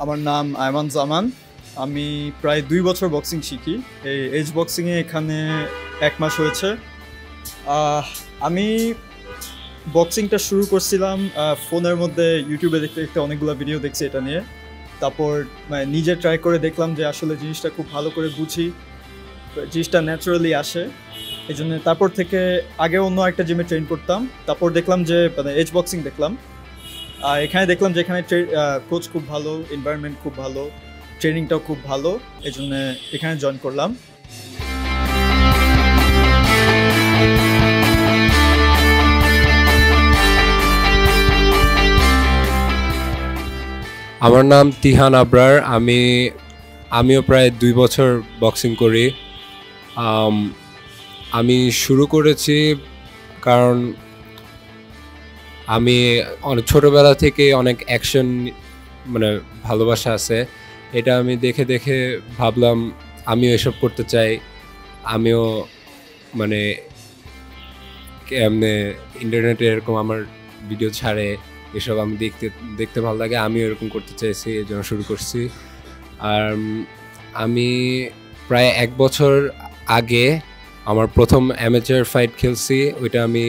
আমার নাম আয়মান জামান। আমি প্রায় 2 বছর বক্সিং শিখি। এই এজ বক্সিংয়ে এখানে 1 মাস হয়েছে। আমি বক্সিংটা শুরু করছিলাম ফোনের মধ্যে, ইউটিউবে দেখতে দেখতে অনেকগুলো ভিডিও দেখছি এটা নিয়ে। তারপর নিজে ট্রাই করে দেখলাম যে আসলে জিনিসটা খুব ভালো করে বুঝি, জিনিসটা ন্যাচারালি আসে। এই জন্য তারপর থেকে আগে অন্য একটা জিমে ট্রেন করতাম, তারপর দেখলাম যে এজ বক্সিং দেখলাম। এখানে দেখলাম যে এখানে কোচ খুব ভালো, এনভায়রনমেন্ট খুব ভালো, ট্রেনিংটাও খুব ভালো, এই জন্য এখানে জয়েন করলাম। আমার নাম তিহান আবরার। আমিও প্রায় 2 বছর বক্সিং করি। আমি শুরু করেছি কারণ আমি অনেক ছোটোবেলা থেকে অনেক অ্যাকশন ভালোবাসা আছে। এটা আমি দেখে দেখে ভাবলাম আমিও এসব করতে চাই। আমিও এমনি ইন্টারনেটে এরকম আমার ভিডিও ছাড়ে, এসব আমি দেখতে ভালো লাগে, আমিও এরকম করতে চাইছি, এই জন্য শুরু করছি। আর আমি প্রায় 1 বছর আগে আমার প্রথম অ্যামেচার ফাইট খেলছি, ওইটা আমি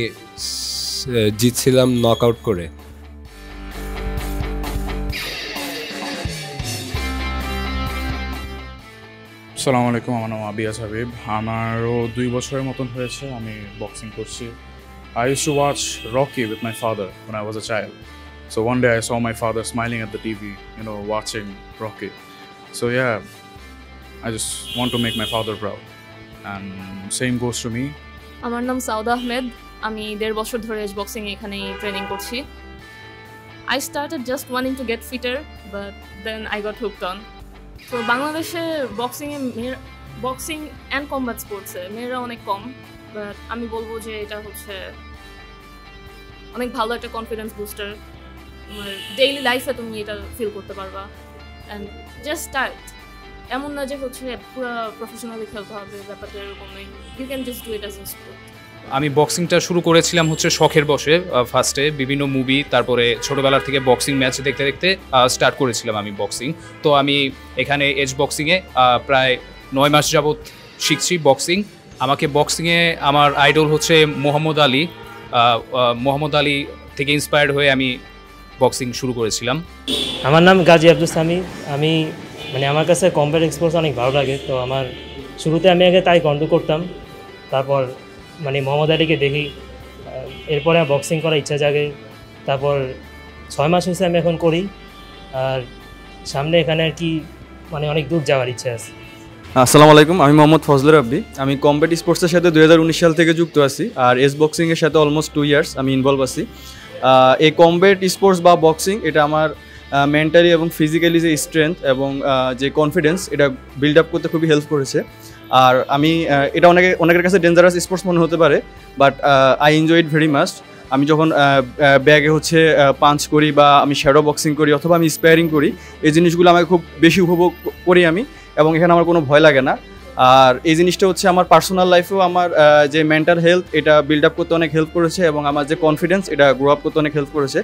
জিতছিলাম নকআউট করে। আসসালামু আলাইকুম, আমার নাম আবিয়াস হাবিব। আমারও 2 বছরের মতন হয়েছে আমি বক্সিং করছি। I used to watch Rocky with my father when I was a child. So one day I saw my father smiling at the TV, watching Rocky. So yeah, I just want to make my father proud. And same goes to me. আমার নাম সাউদা আহমেদ। আমি 1.5 বছর ধরে age boxing এখানে training করছি। I started just wanting to get fitter, but then I got hooked on. তো বাংলাদেশে boxing and combat স্পোর্টসে মেয়েরা অনেক কম, বাট আমি বলবো যে এটা হচ্ছে অনেক ভালো একটা কনফিডেন্স বুস্টার। তোমার ডেইলি লাইফে তুমি এটা ফিল করতে পারবা। অ্যান্ড জাস্ট স্টার্ট, এমন না যে হচ্ছে পুরো প্রফেশনালি খেলতে হবে, ব্যাপারটা এরকম নেই। You can just do it as a sport. আমি বক্সিংটা শুরু করেছিলাম শখের বসে। ফার্স্টে বিভিন্ন মুভি, তারপরে ছোটোবেলার থেকে বক্সিং ম্যাচ দেখতে দেখতে স্টার্ট করেছিলাম আমি বক্সিং। তো আমি এখানে এজ বক্সিংয়ে প্রায় 9 মাস যাবৎ শিখছি বক্সিং। আমাকে বক্সিংয়ে আমার আইডল হচ্ছে মোহাম্মদ আলী থেকে ইন্সপায়ার্ড হয়ে আমি বক্সিং শুরু করেছিলাম। আমার নাম গাজী আব্দুল সামি। আমি আমার কাছে কমব্যাট স্পোর্টস অনেক ভালো লাগে। তো আমার শুরুতে আমি আগে তাইকোয়ান্ডো করতাম, তারপর মোহাম্মদ আলীকে দেখি, এরপরে বক্সিং করার ইচ্ছা জাগে। তারপর 6 মাস হয়েছে আমি এখন করি, আর সামনে এখানে আর কি অনেক দূর যাওয়ার ইচ্ছা আছে। আসসালামু আলাইকুম, আমি মোহাম্মদ ফজলে রাব্বি। আমি কমব্যাট স্পোর্টসের সাথে 2019 সাল থেকে যুক্ত আছি, আর এস বক্সিংয়ের সাথে অলমোস্ট 2 ইয়ার্স আমি ইনভলভ আছি। এই কমব্যাট স্পোর্টস বা বক্সিং এটা আমার মেন্টালি এবং ফিজিক্যালি যে স্ট্রেংথ এবং যে কনফিডেন্স, এটা বিল্ড আপ করতে খুবই হেল্প করেছে। আর আমি এটা অনেকের কাছে ডেঞ্জারাস স্পোর্টস মনে হতে পারে, but I enjoy it very much. আমি যখন ব্যাগে পাঞ্চ করি, বা আমি শ্যাডো বক্সিং করি, অথবা আমি স্পেয়ারিং করি, এই জিনিসগুলো আমাকে খুব বেশি উপভোগ করি আমি, এবং এখানে আমার কোনো ভয় লাগে না। আর এই জিনিসটা আমার পার্সোনাল লাইফেও আমার যে মেন্টাল হেলথ, এটা বিল্ড আপ করতে অনেক হেল্প করেছে, এবং আমার যে কনফিডেন্স, এটা গ্রো আপ করতে অনেক হেল্প করেছে।